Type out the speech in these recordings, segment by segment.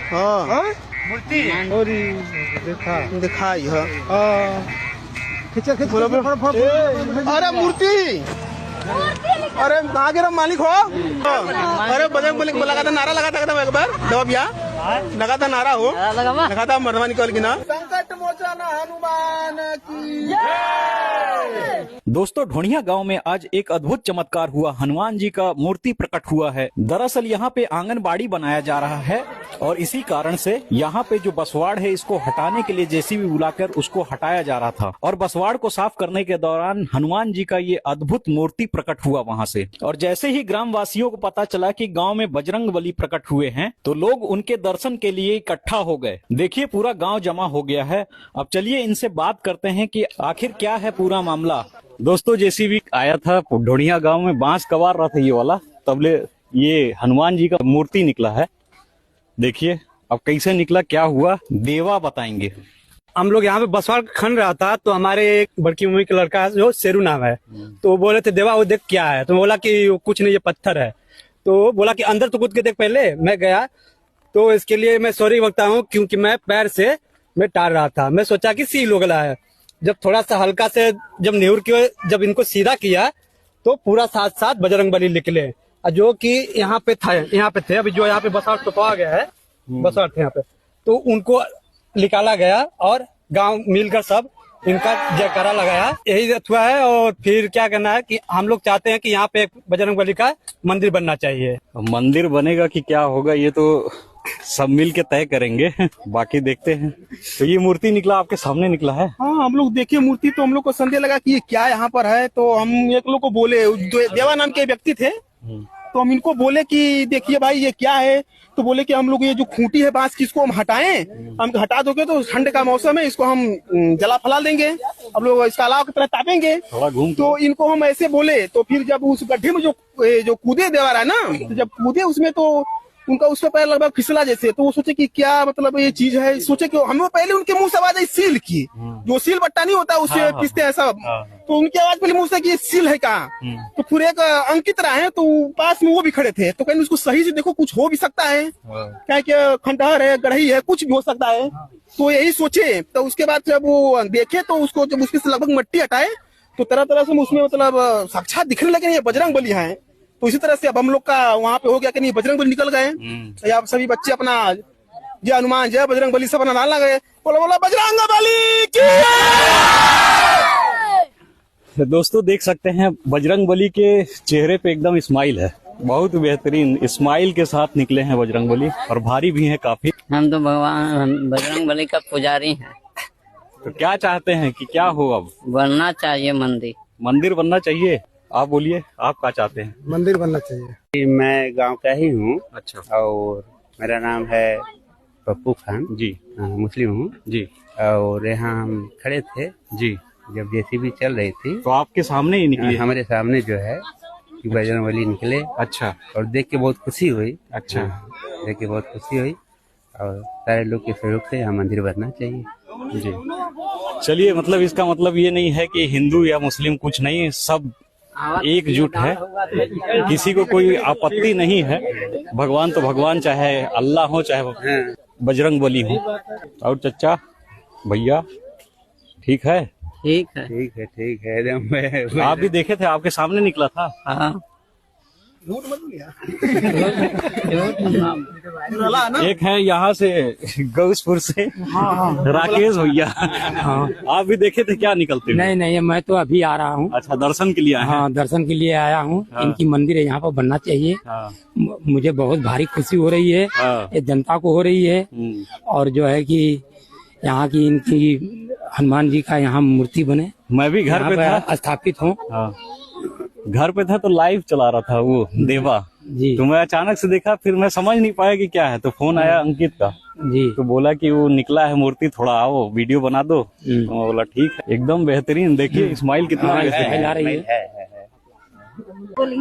हाँ मूर्ति और दिखाई है। अरे मूर्ति, अरे कहाँ के मालिक हो? अरे बजरंगबली को लगा था, नारा लगाता था एक बार दवा भैया, लगा था नारा हो, लगा था मर्दवा निकल की ना। संकट मोचन हनुमान की। दोस्तों, ढोणिया गांव में आज एक अद्भुत चमत्कार हुआ। हनुमान जी का मूर्ति प्रकट हुआ है। दरअसल यहाँ पे आंगनबाड़ी बनाया जा रहा है और इसी कारण से यहाँ पे जो बसवाड़ है इसको हटाने के लिए जेसीबी बुलाकर उसको हटाया जा रहा था। और बसवाड़ को साफ करने के दौरान हनुमान जी का ये अद्भुत मूर्ति प्रकट हुआ वहाँ से। और जैसे ही ग्रामवासियों को पता चला कि गाँव में बजरंगबली प्रकट हुए हैं तो लोग उनके दर्शन के लिए इकट्ठा हो गए। देखिए, पूरा गाँव जमा हो गया है। अब चलिए इनसे बात करते हैं कि आखिर क्या है पूरा मामला। दोस्तों, जेसीबी आया था ढोणिया गांव में, बांस कबार रहा था ये वाला, तबले ये हनुमान जी का मूर्ति निकला है। देखिए अब कैसे निकला, क्या हुआ, देवा बताएंगे। हम लोग यहाँ पे बसवाड़ खन रहा था तो हमारे एक बड़की मम्मी का लड़का है जो शेरू नाम है, तो वो बोले थे देवा वो देख क्या है, तो बोला कि कुछ नहीं ये पत्थर है। तो बोला कि अंदर तो कूद के देख। पहले मैं गया तो इसके लिए मैं सॉरी मांगता हूँ क्योंकि मैं पैर से मैं टार रहा था, मैं सोचा कि सील हो गया है। जब थोड़ा सा हल्का से जब नेहुर के जब इनको सीधा किया तो पूरा साथ साथ बजरंगबली निकले जो कि यहाँ पे थे। अभी जो यहाँ पे बसवाड़ टुटवा गया है, बसवाड़ थे यहाँ पे, तो उनको निकाला गया और गांव मिलकर सब इनका जयकारा लगाया। यही हुआ है। और फिर क्या करना है कि हम लोग चाहते हैं कि यहाँ पे बजरंगबली का मंदिर बनना चाहिए। मंदिर बनेगा कि क्या होगा ये तो सब मिल के तय करेंगे, बाकी देखते हैं। तो ये मूर्ति निकला, आपके सामने निकला है। हाँ, हम लोग देखिए मूर्ति, तो हम लोग को संदेह लगा कि ये क्या यहाँ पर है। तो हम एक लोग को बोले, देवा नाम के व्यक्ति थे, तो हम इनको बोले कि देखिए भाई ये क्या है। तो बोले कि हम लोग ये जो खूंटी है बांस की इसको हम हटाएं, हम हटा दोगे तो ठंड का मौसम है, इसको हम जला फैला देंगे, हम लोग इसका अलाव की तरह तापेंगे। तो इनको हम ऐसे बोले। तो फिर जब उस गड्ढे में जो कूदे देवा रहा है ना, तो जब कूदे उसमें तो उनका उस पर पैर लगभग फिसला जैसे। तो वो सोचे कि क्या मतलब ये चीज है, सोचे कि हमें पहले उनके मुंह से आवाज आई सील की, जो सील बट्टा नहीं होता उससे पिसते हैं सब। तो उनकी आवाज पहले मुंह से कि सील है कहाँ। तो फिर एक अंकित रहा है, तो पास में वो भी खड़े थे, तो कहीं उसको सही से देखो, कुछ हो भी सकता है, क्या कि खंडहर है, गढ़ही है, कुछ भी हो सकता है। तो यही सोचे। तो उसके बाद जब वो देखे तो उसको जब उसके से लगभग मिट्टी हटाए तो तरह तरह से उसमें मतलब साक्षात दिखने लगे ये बजरंगबली है। तो इसी तरह से अब हम लोग का वहाँ पे हो गया कि नहीं बजरंगबली निकल गए। तो आप सभी बच्चे अपना जय हनुमान जय बजरंगबली सब अपना नाम लगे, बोला बोला बजरंगबली की। दोस्तों, देख सकते हैं बजरंगबली के चेहरे पे एकदम स्माइल है, बहुत बेहतरीन स्माइल के साथ निकले हैं बजरंगबली, और भारी भी हैं काफी। हम तो भगवान बजरंगबली का पुजारी हैं। तो क्या चाहते हैं कि क्या हो, अब बनना चाहिए मंदिर बनना चाहिए। आप बोलिए, आप क्या चाहते हैं? मंदिर बनना चाहिए। मैं गांव का ही हूँ। अच्छा। और मेरा नाम है पप्पू खान जी, मुस्लिम हूँ जी। और यहाँ हम खड़े थे जी, जब जेसीबी चल रही थी तो आपके सामने ही निकली? हमारे सामने जो है कि बजरंगबली निकले। अच्छा। और देख के बहुत खुशी हुई। अच्छा। देख के बहुत खुशी हुई और सारे लोग के सहयोग से यहाँ मंदिर बनना चाहिए। जी, चलिए, मतलब इसका मतलब ये नहीं है कि हिंदू या मुस्लिम कुछ नहीं, सब एकजुट है, किसी को कोई आपत्ति नहीं है। भगवान तो भगवान, चाहे अल्लाह हो चाहे बजरंगबली हो। और चचा भैया ठीक है? ठीक है, ठीक है, ठीक है एकदम। आप भी देखे थे, आपके सामने निकला था। हाँ। एक है यहाँ से गौसपुर से राकेश भैया। आप भी देखे थे क्या निकलते? नहीं, मैं तो अभी आ रहा हूँ। अच्छा, दर्शन के लिए आए हैं? हाँ, दर्शन के लिए आया हूँ। इनकी मंदिर है यहाँ पर बनना चाहिए। मुझे बहुत भारी खुशी हो रही है, ये जनता को हो रही है। और जो है कि यहाँ की इनकी हनुमान जी का यहाँ मूर्ति बने। मैं भी घर पे था, स्थापित हूँ। घर पे था तो लाइव चला रहा था वो देवा जी। तो मैं अचानक से देखा, फिर मैं समझ नहीं पाया कि क्या है। तो फोन आया अंकित का जी, तो बोला कि वो निकला है मूर्ति, थोड़ा आओ वीडियो बना दो। तो मैं बोला ठीक है। एकदम बेहतरीन, देखिए स्माइल कितना बेहतरीन आ रही है।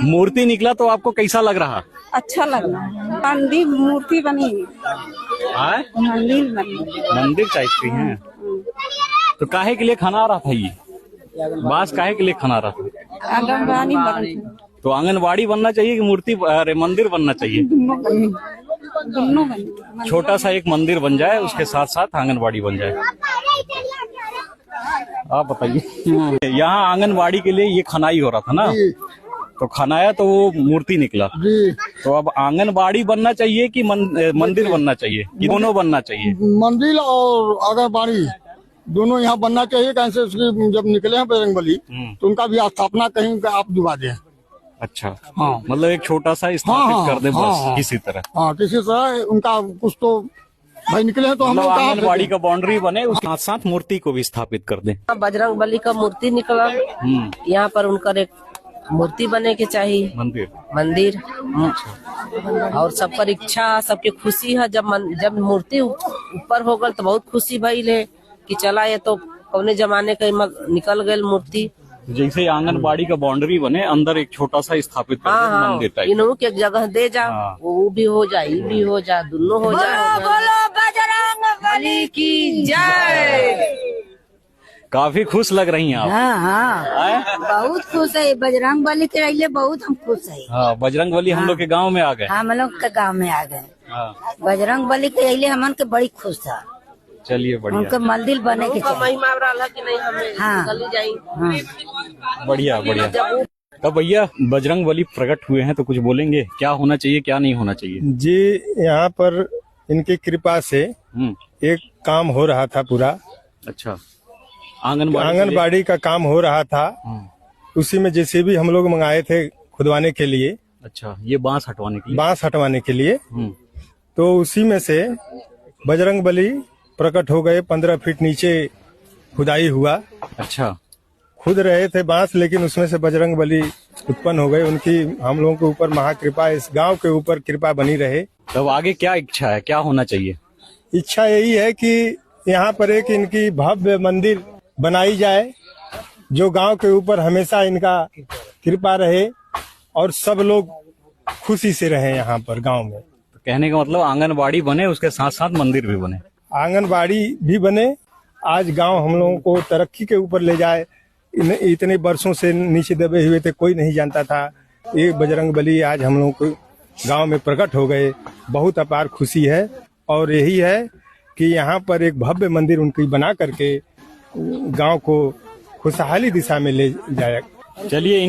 मूर्ति निकला तो आपको कैसा लग रहा? अच्छा लग रहा है। मंदिर मूर्ति बनी है, मंदिर टाइप की है। तो काहे के लिए खाना आ रहा था ये बांस, काहे के लिए खाना रहा था? आंगनबाड़ी बनी। तो आंगनबाड़ी बनना चाहिए कि मूर्ति, अरे मंदिर बनना चाहिए? दोनों बने। छोटा सा एक मंदिर बन जाए, उसके साथ साथ आंगनबाड़ी बन जाए। आप बताइए, यहाँ आंगनबाड़ी के लिए ये खनाई हो रहा था ना, तो खनाया तो वो मूर्ति निकला। तो अब आंगनबाड़ी बनना चाहिए कि मंदिर बनना चाहिए, कि दोनों बनना चाहिए? मंदिर और आंगनबाड़ी दोनों यहाँ बनना चाहिए। कैसे उसकी जब निकले हैं बजरंगबली तो उनका भी स्थापना कहीं आप दिवा दें। अच्छा, हाँ, मतलब एक छोटा सा स्थापित कर दे बस, किसी तरह। हाँ, किसी तरह उनका कुछ तो भाई निकले हैं तो हम आंगनबाड़ी का बाउंड्री बने, उसके साथ साथ मूर्ति को भी स्थापित कर दें। बजरंग बली का मूर्ति निकला, यहाँ पर उनका एक मूर्ति बने के चाहिए, मंदिर। और सबकर इच्छा, सबकी खुशी है। जब मूर्ति ऊपर हो गल तो बहुत खुशी भइल है कि चला ये तो कौने जमाने का निकल गए मूर्ति। जैसे आंगनबाड़ी का बाउंड्री बने, अंदर एक छोटा सा स्थापित कर दे, मंदिर टाइप। इन्हों के जगह दे जा, वो भी हो जाए, ये भी हो जाए, दोनों हो जाए। बोलो बजरंग बली की जय। काफी खुश लग रही हैं आप। हाँ, बहुत खुश है। बजरंग बली के लिए बहुत हम खुश है। हाँ, बजरंग बली हम लोग के गांव में आ गए। हम लोग के गांव में आ गए। बजरंग बली के लिए हमन के बड़ी खुश था। चलिए बढ़िया, उनके मंदिर बने के चाहिए। महिमा रहा कि नहीं, हमें चली जाए। बढ़िया बढ़िया। तो भैया, बजरंग बली प्रकट हुए हैं तो कुछ बोलेंगे, क्या होना चाहिए, क्या नहीं होना चाहिए? जी, यहाँ पर इनकी कृपा से एक काम हो रहा था पूरा। अच्छा, आंगनबाड़ी का काम हो रहा था। उसी में जेसीबी हम लोग मंगाए थे खुदवाने के लिए। अच्छा, ये बांस हटवाने के लिए। तो उसी में से बजरंग बली प्रकट हो गए। 15 फीट नीचे खुदाई हुआ। अच्छा, खुद रहे थे बांस, लेकिन उसमें से बजरंग बली उत्पन्न हो गए। उनकी हम लोगों के ऊपर महाकृपा, इस गांव के ऊपर कृपा बनी रहे। तब आगे क्या इच्छा है, क्या होना चाहिए? इच्छा यही है कि यहाँ पर एक इनकी भव्य मंदिर बनाई जाए, जो गांव के ऊपर हमेशा इनका कृपा रहे और सब लोग खुशी से रहे यहाँ पर गांव में। तो कहने का मतलब आंगनबाड़ी बने, उसके साथ साथ मंदिर भी बने। आंगनबाड़ी भी बने, आज गांव हम लोगों को तरक्की के ऊपर ले जाए। इतने वर्षों से नीचे दबे हुए थे, कोई नहीं जानता था। ये बजरंग बली आज हम लोगों को गांव में प्रकट हो गए, बहुत अपार खुशी है। और यही है कि यहाँ पर एक भव्य मंदिर उनकी बना करके गांव को खुशहाली दिशा में ले जाए। चलिए,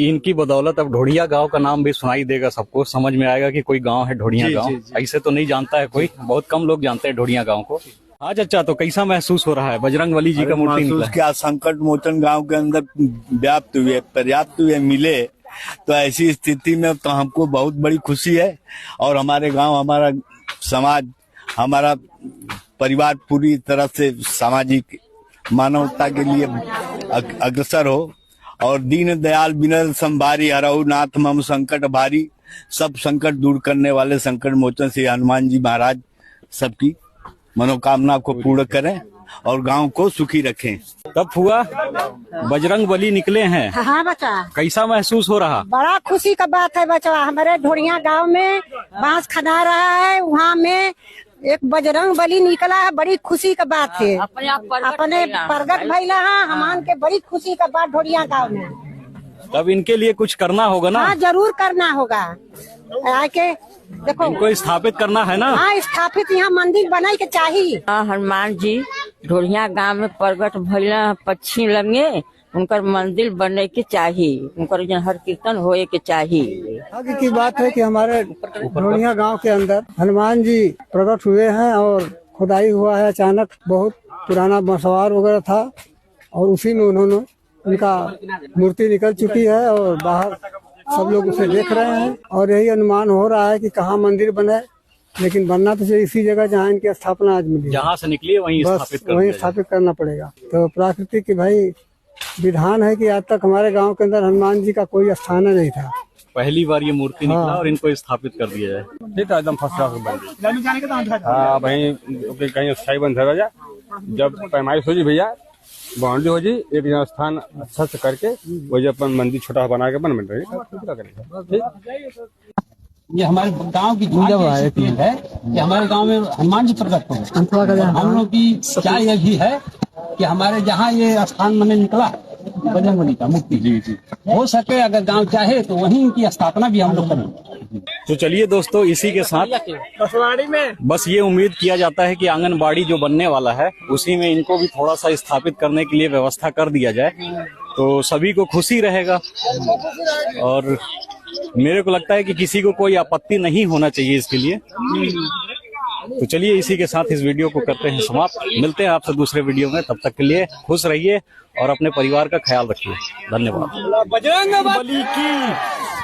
इनकी बदौलत अब ढोड़िया गांव का नाम भी सुनाई देगा, सबको समझ में आएगा कि कोई गांव है ढोड़िया गांव। ऐसे तो नहीं जानता है कोई, बहुत कम लोग जानते हैं ढोड़िया गांव को। आज अच्छा, तो कैसा महसूस हो रहा है बजरंग बली जी का मूर्ति निकला? क्या संकट मोचन गांव के अंदर व्याप्त हुए, पर्याप्त हुए मिले, तो ऐसी स्थिति में तो हमको बहुत बड़ी खुशी है। और हमारे गांव, हमारा समाज, हमारा परिवार पूरी तरह से सामाजिक मानवता के लिए अग्रसर हो। और दीन दयाल बिनल संभारी, हरहु नाथ मम संकट भारी। सब संकट दूर करने वाले संकट मोचन श्री हनुमान जी महाराज सबकी मनोकामना को पूर्ण करें और गांव को सुखी रखें। तब हुआ बजरंग बली निकले हैं। हाँ बच्चा, कैसा महसूस हो रहा? बड़ा खुशी का बात है बच्चा। हमारे ढोड़िया गांव में बांस खना रहा है, वहाँ में एक बजरंग बली निकला है, बड़ी खुशी का बात है। अपने प्रगट भइला है, हमान के बड़ी खुशी का बात ढोड़िया गांव में। तब इनके लिए कुछ करना होगा ना? हाँ, जरूर करना होगा। आके देखो, इनको स्थापित करना है ना? हाँ, स्थापित यहाँ मंदिर बनाई के चाहिए। हनुमान जी ढोड़िया गांव में प्रगट भइला, पक्षी लगे, उनकर मंदिर बनने के चाहिए, उनकर हर कीर्तन होए के चाहिए। आगे की बात है कि हमारे ढोड़िया गांव के अंदर हनुमान जी प्रकट हुए हैं और खुदाई हुआ है। अचानक बहुत पुराना बंसवार वगैरह था और उसी में उन्होंने उनका मूर्ति निकल चुकी है और बाहर सब लोग उसे देख रहे हैं। और यही अनुमान हो रहा है कि कहाँ मंदिर बने, लेकिन बनना तो चाहिए इसी जगह जहाँ इनकी स्थापना आज मिली। जहाँ से निकली है वहीं स्थापित करना पड़ेगा। तो प्राकृतिक की भाई विधान है कि आज तक हमारे गांव के अंदर हनुमान जी का कोई स्थान नहीं था। पहली बार ये मूर्ति निकला और इनको स्थापित कर दिया जाए। एकदम फर्स्ट क्लास बन। हाँ भाई, कहीं स्थायी बन जाए। जब पैमाइश हो जी भैया, बाउंड्री हो जी, एक स्थान अच्छा से करके वही अपन मंदिर छोटा बना के बन रही। ये हमारे गांव की है कि हमारे गांव में हनुमान जी प्रकट हो। हम लोग की क्या ये भी है कि हमारे जहाँ ये स्थान मैंने निकला बजरंग बली का मूर्ति। जी जी, हो सके अगर गांव चाहे तो वहीं इनकी स्थापना भी हम लोग करेंगे। तो चलिए दोस्तों, इसी के साथ बसवाड़ी में बस ये उम्मीद किया जाता है कि आंगनबाड़ी जो बनने वाला है उसी में इनको भी थोड़ा सा स्थापित करने के लिए व्यवस्था कर दिया जाए तो सभी को खुशी रहेगा। और मेरे को लगता है कि किसी को कोई आपत्ति नहीं होना चाहिए इसके लिए। तो चलिए इसी के साथ इस वीडियो को करते हैं समाप्त। मिलते हैं आपसे दूसरे वीडियो में, तब तक के लिए खुश रहिए और अपने परिवार का ख्याल रखिए। धन्यवाद। बजरंग बली की